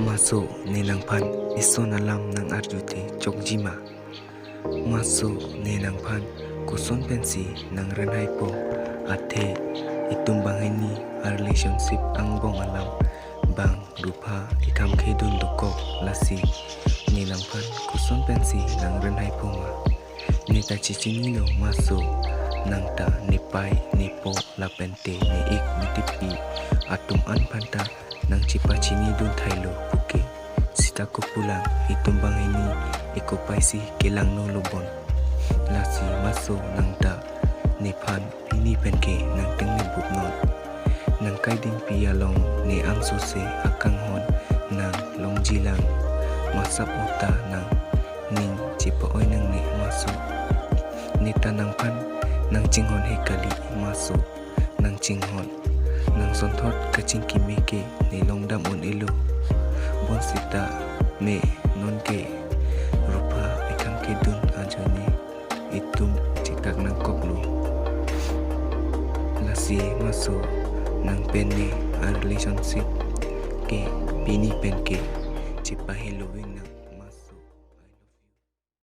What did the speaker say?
Masuk nenang pan ison alam ng arjute chogjima. Masuk nenang pan kuson pensi ng renhay po ate itumbang ini a relationship ang bong alam bang rupa ikam kedun dukok lasi nenang pan kuson pensi ng renhay po ma. Nita cicinino masuk nang ta nipai nipo lapente ni ik nitipi atum an panta nang cipa cini dun thailo puke sita ko pulang itumbang ini iko paisi kilang no lubon lasi masuk nang ta nipan pini penke nang ting ni buknot nang kaiding pialong ni ang suse akang hon nang long jilang masap uta nang ning cipa oy nang ni masuk nita nang pan nang cinghon hekali masuk nang cinghon nang sonthot kacing kimike ni longdam on ilo bon sita me non ke rupa ikam kedun ajone itum cikak nang koklu lasi masuk nang penne a relationship ke pini penke cipa Halloween nang